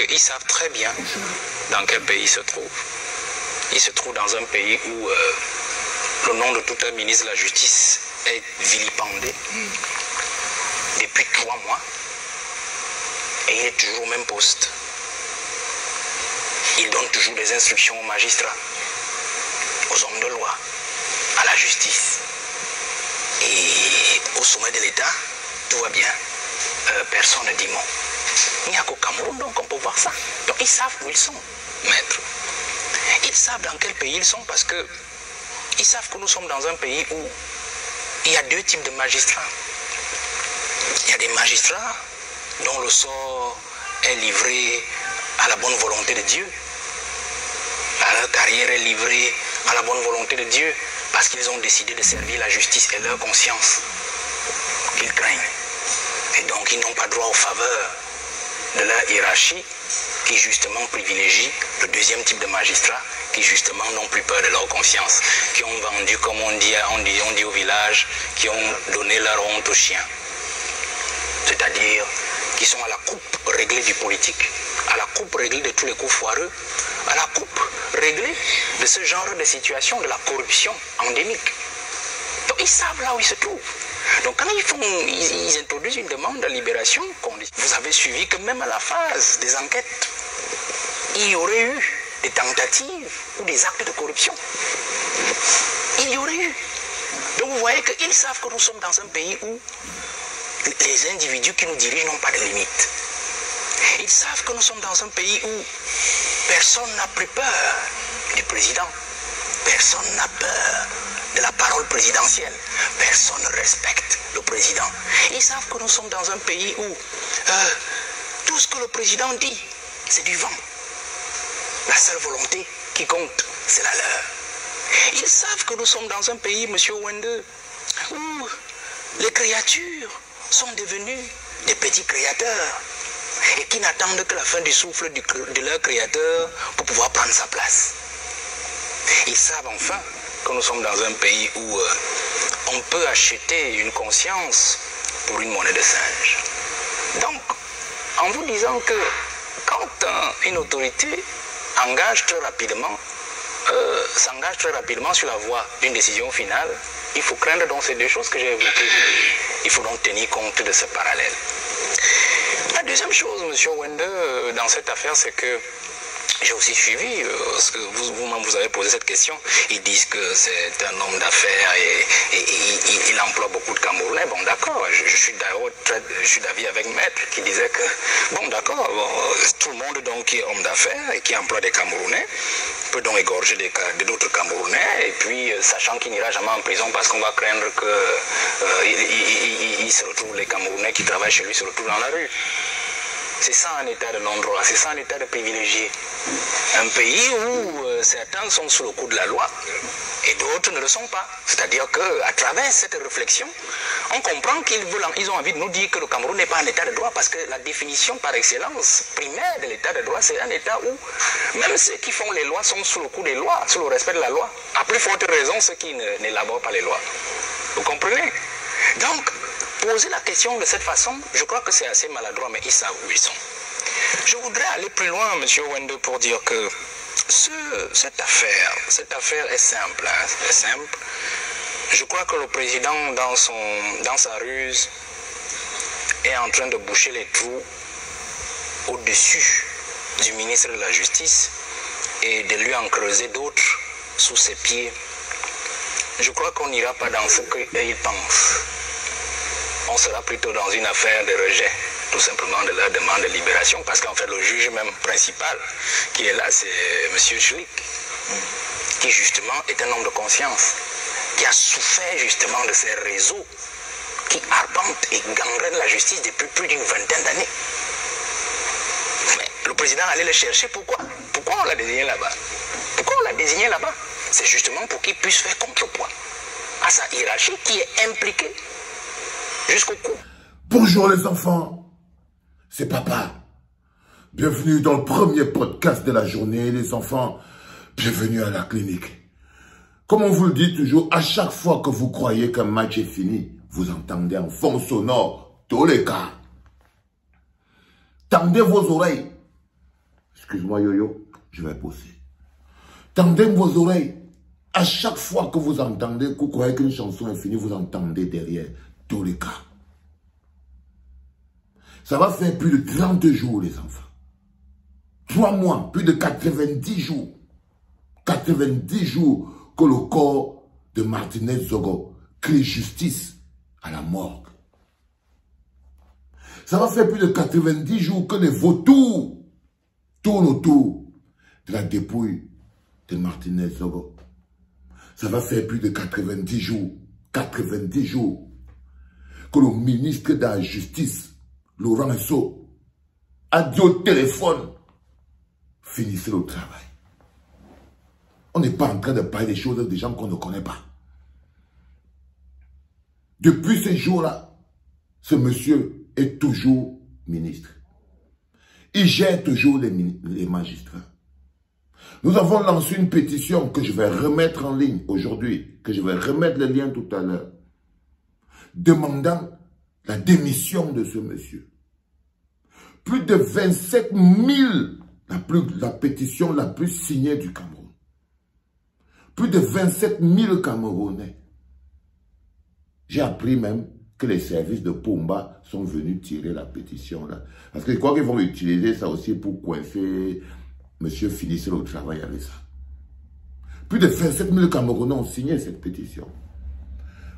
qu'ils savent très bien dans quel pays ils se trouvent. Ils se trouvent dans un pays où le nom de tout un ministre de la Justice est vilipendé depuis 3 mois et il est toujours au même poste. Il donne toujours des instructions aux magistrats, aux hommes de loi, à la justice. Et au sommet de l'État, tout va bien. Personne ne dit mot. Il n'y a qu'au Cameroun, donc on peut voir ça. Donc ils savent où ils sont, maître. Ils savent dans quel pays ils sont parce que ils savent que nous sommes dans un pays où il y a 2 types de magistrats. Il y a des magistrats dont le sort est livré à la bonne volonté de Dieu. Leur carrière est livrée à la bonne volonté de Dieu parce qu'ils ont décidé de servir la justice et leur conscience qu'ils craignent. Et donc ils n'ont pas droit aux faveurs de leur hiérarchie qui justement privilégie le 2e type de magistrats qui justement n'ont plus peur de leur conscience, qui ont vendu, comme on dit au village, qui ont donné leur honte aux chiens. C'est-à-dire qui sont à la coupe réglée du politique, à la coupe réglée de tous les coups foireux, à la coupe réglée de ce genre de situation, de la corruption endémique. Donc ils savent là où ils se trouvent. Donc quand ils introduisent une demande de libération, vous avez suivi que même à la phase des enquêtes, il y aurait eu des tentatives ou des actes de corruption. Il y aurait eu. Donc vous voyez qu'ils savent que nous sommes dans un pays où les individus qui nous dirigent n'ont pas de limites. Ils savent que nous sommes dans un pays où personne n'a plus peur du président. Personne n'a peur de la parole présidentielle. Personne ne respecte le président. Ils savent que nous sommes dans un pays où tout ce que le président dit, c'est du vent. La seule volonté qui compte, c'est la leur. Ils savent que nous sommes dans un pays, monsieur Wende, où les créatures sont devenues des petits créateurs et qui n'attendent que la fin du souffle de leur créateur pour pouvoir prendre sa place. Ils savent enfin que nous sommes dans un pays où on peut acheter une conscience pour une monnaie de singe. Donc, en vous disant que quand une autorité s'engage très rapidement sur la voie d'une décision finale, il faut craindre donc ces 2 choses que j'ai évoquées. Il faut donc tenir compte de ce parallèle. La deuxième chose, monsieur Wende, dans cette affaire, c'est que j'ai aussi suivi, parce que vous-même vous avez posé cette question, ils disent que c'est un homme d'affaires et il emploie beaucoup de Camerounais. Bon d'accord, je suis d'avis avec Maître qui disait que, bon d'accord, tout le monde donc qui est homme d'affaires et qui emploie des Camerounais peut donc égorger d'autres Camerounais et puis sachant qu'il n'ira jamais en prison parce qu'on va craindre qu'il se retrouve, les Camerounais qui travaillent chez lui se retrouvent dans la rue. C'est ça un état de non-droit, c'est ça un état de privilégié. Un pays où certains sont sous le coup de la loi et d'autres ne le sont pas. C'est-à-dire qu'à travers cette réflexion, on comprend qu'ils ont envie de nous dire que le Cameroun n'est pas un état de droit parce que la définition par excellence primaire de l'état de droit, c'est un état où même ceux qui font les lois sont sous le coup des lois, sous le respect de la loi. À plus forte raison, ceux qui n'élaborent pas les lois. Vous comprenez? Donc, poser la question de cette façon, je crois que c'est assez maladroit, mais ils savent où ils sont. Je voudrais aller plus loin, monsieur Wende, pour dire que cette affaire est simple. Hein, c'est simple. Je crois que le président, dans sa ruse, est en train de boucher les trous au-dessus du ministre de la Justice et de lui en creuser d'autres sous ses pieds. Je crois qu'on n'ira pas dans ce qu'il pense. On sera plutôt dans une affaire de rejet, tout simplement de leur demande de libération, parce qu'en fait le juge même principal qui est là, c'est M. Schlick, qui justement est un homme de conscience, qui a souffert justement de ces réseaux qui arpentent et gangrènent la justice depuis plus d'une vingtaine d'années. Mais le président allait le chercher, pourquoi? Pourquoi on l'a désigné là-bas? Pourquoi on l'a désigné là-bas? C'est justement pour qu'il puisse faire contrepoids à sa hiérarchie qui est impliquée jusqu'au cou. Bonjour les enfants, c'est papa. Bienvenue dans le premier podcast de la journée, les enfants. Bienvenue à la clinique. Comme on vous le dit toujours, à chaque fois que vous croyez qu'un match est fini, vous entendez en fond sonore tous les cas. Tendez vos oreilles, Excuse-moi, Yoyo, je vais poser. Tendez vos oreilles. À chaque fois que vous entendez, que vous croyez qu'une chanson est finie, vous entendez derrière tous les cas. Ça va faire plus de 30 jours, les enfants. 3 mois, plus de 90 jours. 90 jours que le corps de Martinez Zogo crie justice à la morgue. Ça va faire plus de 90 jours que les vautours tournent autour de la dépouille de Martinez Zogo. Ça va faire plus de 90 jours que le ministre de la Justice, Laurent Esso, a dit au téléphone, finissez le travail. On n'est pas en train de parler des choses des gens qu'on ne connaît pas. Depuis ces jours-là, ce monsieur est toujours ministre. Il gère toujours les magistrats. Nous avons lancé une pétition que je vais remettre en ligne aujourd'hui, que je vais remettre le lien tout à l'heure, demandant la démission de ce monsieur. Plus de 27 000, la pétition la plus signée du Cameroun. Plus de 27 000 Camerounais. J'ai appris même que les services de Pomba sont venus tirer la pétition là. Parce que je crois qu'ils vont utiliser ça aussi pour coincer monsieur finissez le travail avec ça. Plus de 27 000 Camerounais ont signé cette pétition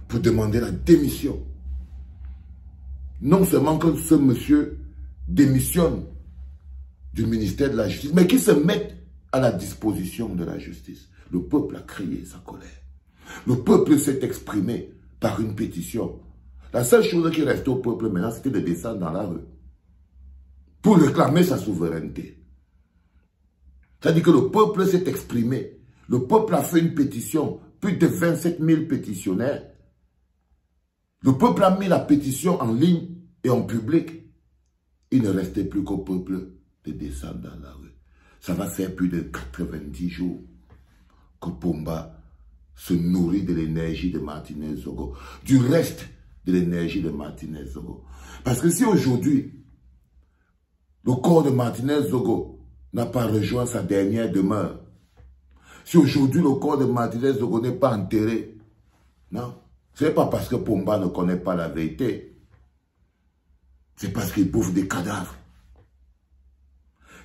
pour demander la démission. Non seulement que ce monsieur démissionne du ministère de la Justice, mais qu'il se mette à la disposition de la justice. Le peuple a crié sa colère. Le peuple s'est exprimé par une pétition. La seule chose qui restait au peuple maintenant, c'était de descendre dans la rue pour réclamer sa souveraineté. C'est-à-dire que le peuple s'est exprimé. Le peuple a fait une pétition. Plus de 27 000 pétitionnaires. Le peuple a mis la pétition en ligne et en public. Il ne restait plus qu'au peuple de descendre dans la rue. Ça va faire plus de 90 jours que Pomba se nourrit de l'énergie de Martinez Zogo. Du reste de l'énergie de Martinez Zogo. Parce que si aujourd'hui, le corps de Martinez Zogo n'a pas rejoint sa dernière demeure, si aujourd'hui le corps de Martinez Zogo n'est pas enterré, non, ce n'est pas parce que Pomba ne connaît pas la vérité, c'est parce qu'il bouffe des cadavres.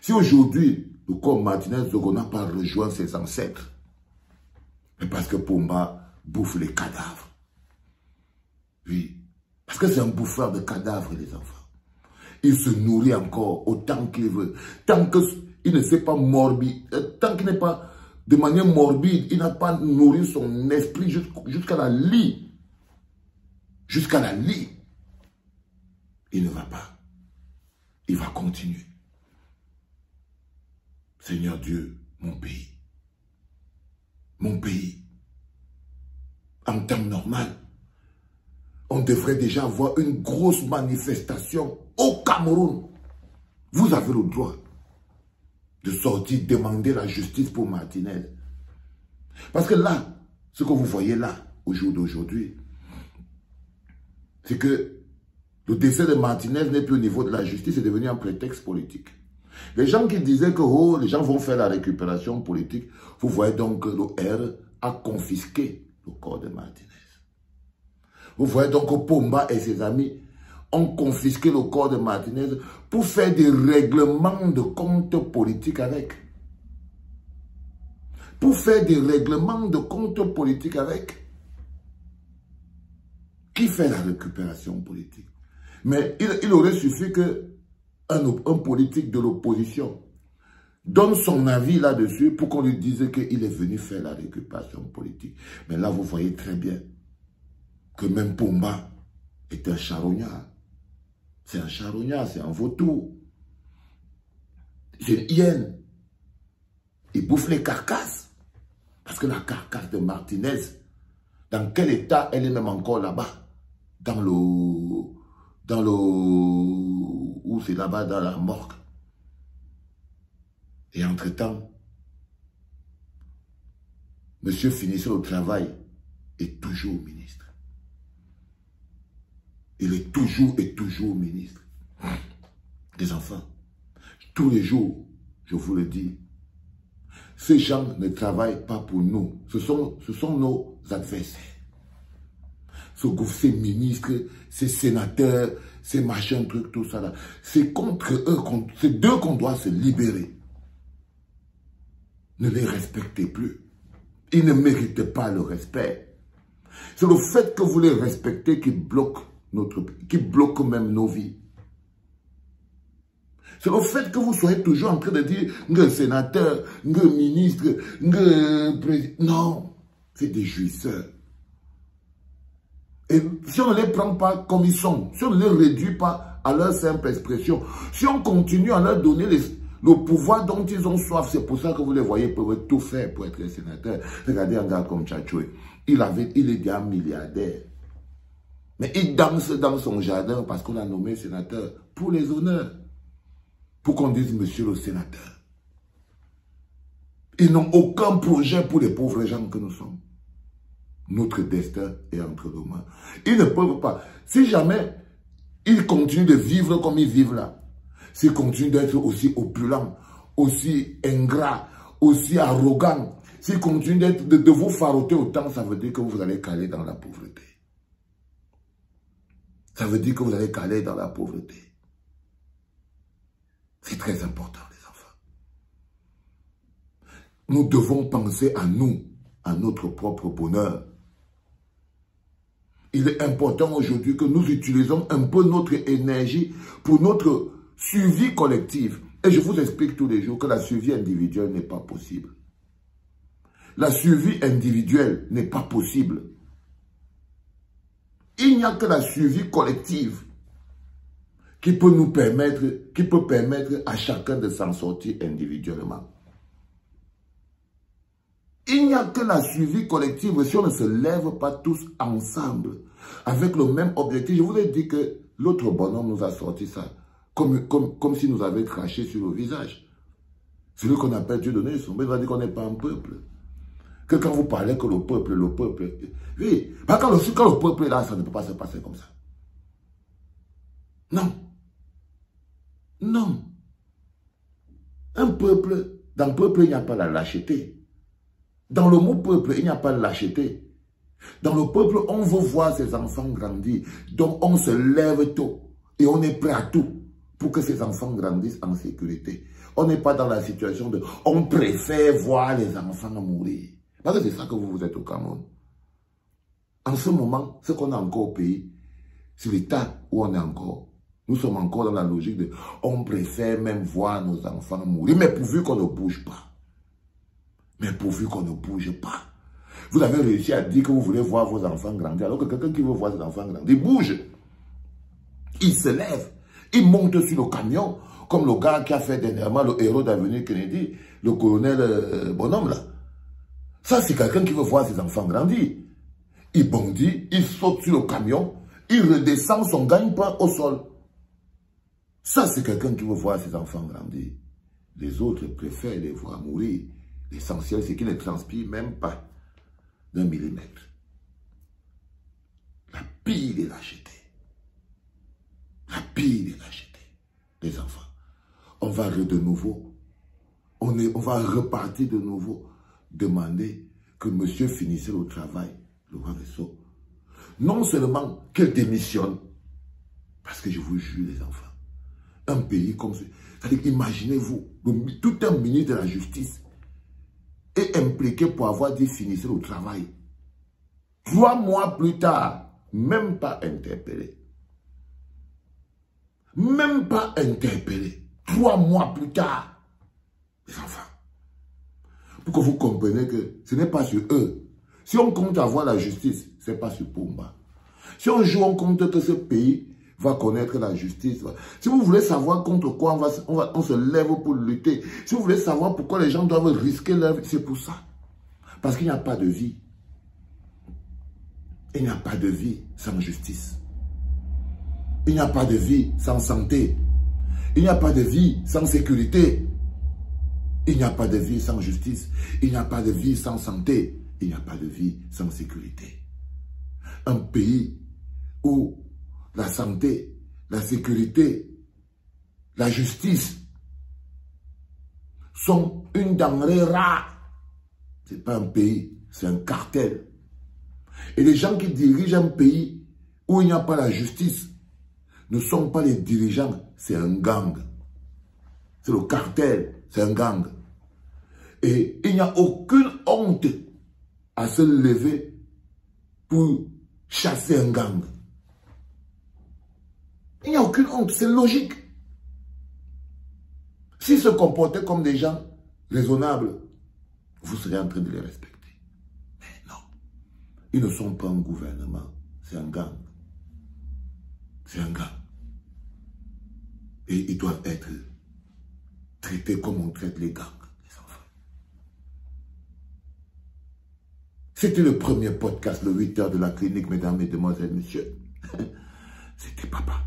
Si aujourd'hui le corps de Martinez Zogo n'a pas rejoint ses ancêtres, c'est parce que Pomba bouffe les cadavres. Oui, parce que c'est un bouffeur de cadavres, les enfants. Il se nourrit encore autant qu'il veut. Tant qu'il ne s'est pas morbide, tant qu'il n'est pas de manière morbide, il n'a pas nourri son esprit jusqu'à la lie. Jusqu'à la lie. Il ne va pas. Il va continuer. Seigneur Dieu, mon pays. Mon pays. En temps normal, on devrait déjà avoir une grosse manifestation au Cameroun. Vous avez le droit de sortir demander la justice pour Martinez. Parce que là, ce que vous voyez là, au jour d'aujourd'hui, c'est que le décès de Martinez n'est plus au niveau de la justice, c'est devenu un prétexte politique. Les gens qui disaient que oh, les gens vont faire la récupération politique, vous voyez donc que le R a confisqué le corps de Martinez. Vous voyez donc que Pomba et ses amis ont confisqué le corps de Martinez pour faire des règlements de comptes politiques avec. Pour faire des règlements de comptes politiques avec. Qui fait la récupération politique? Mais il aurait suffi que un politique de l'opposition donne son avis là-dessus pour qu'on lui dise qu'il est venu faire la récupération politique. Mais là, vous voyez très bien que même Pomba est un charognard. C'est un charognard, c'est un vautour. C'est une hyène. Il bouffe les carcasses. Parce que la carcasse de Martinez, dans quel état elle est même encore là-bas? Où c'est là-bas dans la morgue. Et entre-temps, monsieur finissait le travail est toujours ministre. Il est toujours et toujours ministre. Des enfants. Tous les jours, je vous le dis. Ces gens ne travaillent pas pour nous. Ce sont nos adversaires. Ces ministres, ces sénateurs, ces machins, trucs, tout ça là. C'est contre eux, c'est d'eux qu'on doit se libérer. Ne les respectez plus. Ils ne méritent pas le respect. C'est le fait que vous les respectez qui bloque même nos vies. C'est le fait que vous soyez toujours en train de dire un sénateur, un ministre, un président. Non, c'est des jouisseurs. Et si on ne les prend pas comme ils sont, si on ne les réduit pas à leur simple expression, si on continue à leur donner le pouvoir dont ils ont soif, c'est pour ça que vous les voyez peuvent tout faire pour être sénateur. Regardez un gars comme Tchatchoué, il est déjà milliardaire. Mais il danse dans son jardin parce qu'on l'a nommé sénateur pour les honneurs. Pour qu'on dise monsieur le sénateur. Ils n'ont aucun projet pour les pauvres gens que nous sommes. Notre destin est entre nos mains. Ils ne peuvent pas. Si jamais ils continuent de vivre comme ils vivent là, s'ils continuent d'être aussi opulents, aussi ingrats, aussi arrogants, s'ils continuent de vous faroter autant, ça veut dire que vous allez caler dans la pauvreté. Ça veut dire que vous allez caler dans la pauvreté. C'est très important, les enfants. Nous devons penser à nous, à notre propre bonheur. Il est important aujourd'hui que nous utilisons un peu notre énergie pour notre survie collective. Et je vous explique tous les jours que la survie individuelle n'est pas possible. La survie individuelle n'est pas possible. Il n'y a que la survie collective qui peut nous permettre, à chacun de s'en sortir individuellement. Il n'y a que la survie collective si on ne se lève pas tous ensemble avec le même objectif. Je vous ai dit que l'autre bonhomme nous a sorti ça comme s'il nous avait craché sur le visage. Celui qu'on appelle Dieu donné son il va dire qu'on n'est pas un peuple. Que quand vous parlez que le peuple, oui, quand le peuple est là, ça ne peut pas se passer comme ça. Non. Non. Un peuple, dans le peuple, il n'y a pas la lâcheté. Dans le mot peuple, il n'y a pas de lâcheté. Dans le peuple, on veut voir ses enfants grandir. Donc, on se lève tôt. Et on est prêt à tout pour que ces enfants grandissent en sécurité. On n'est pas dans la situation de... On préfère voir les enfants mourir. Parce que c'est ça que vous êtes au Cameroun. En ce moment, ce qu'on a encore au pays, c'est l'état où on est encore. Nous sommes encore dans la logique de... On préfère même voir nos enfants mourir. Mais pourvu qu'on ne bouge pas. Mais pourvu qu'on ne bouge pas. Vous avez réussi à dire que vous voulez voir vos enfants grandir. Alors que quelqu'un qui veut voir ses enfants grandir, il bouge. Il se lève. Il monte sur le camion. Comme le gars qui a fait dernièrement le héros d'Avenue Kennedy. Le colonel Bonhomme là. Ça c'est quelqu'un qui veut voir ses enfants grandir. Il bondit. Il saute sur le camion. Il redescend son gagne-pain au sol. Ça, c'est quelqu'un qui veut voir ses enfants grandir. Les autres préfèrent les voir mourir. L'essentiel, c'est qu'ils ne transpirent même pas d'un millimètre. La pire des lâchetés. La pire des lâchetés. Les enfants. On va de nouveau. On va repartir de nouveau. Demander que monsieur finisse le travail. Le roi Vaisseau. Non seulement qu'il démissionne. Parce que je vous jure, les enfants. Un pays comme ça. C'est-à-dire, imaginez-vous, tout un ministre de la Justice est impliqué pour avoir dit finissez le travail. 3 mois plus tard, même pas interpellé. Même pas interpellé. 3 mois plus tard. Les enfants. Pour que vous compreniez que ce n'est pas sur eux. Si on compte avoir la justice, ce n'est pas sur Pumba. Si on joue, on compte que ce pays va connaître la justice. Si vous voulez savoir contre quoi on se lève pour lutter, si vous voulez savoir pourquoi les gens doivent risquer leur vie, c'est pour ça. Parce qu'il n'y a pas de vie. Il n'y a pas de vie sans justice. Il n'y a pas de vie sans santé. Il n'y a pas de vie sans sécurité. Il n'y a pas de vie sans justice. Il n'y a pas de vie sans santé. Il n'y a pas de vie sans sécurité. Un pays où la santé, la sécurité, la justice sont une denrée rare. Ce n'est pas un pays, c'est un cartel. Et les gens qui dirigent un pays où il n'y a pas la justice ne sont pas les dirigeants, c'est un gang. C'est le cartel, c'est un gang. Et il n'y a aucune honte à se lever pour chasser un gang. Il n'y a aucune honte, c'est logique. S'ils se comportaient comme des gens raisonnables, vous serez en train de les respecter. Mais non, ils ne sont pas un gouvernement, c'est un gang. C'est un gang. Et ils doivent être traités comme on traite les gangs, les enfants. C'était le premier podcast, le 8h de la clinique, mesdames, mesdemoiselles, messieurs. C'était papa.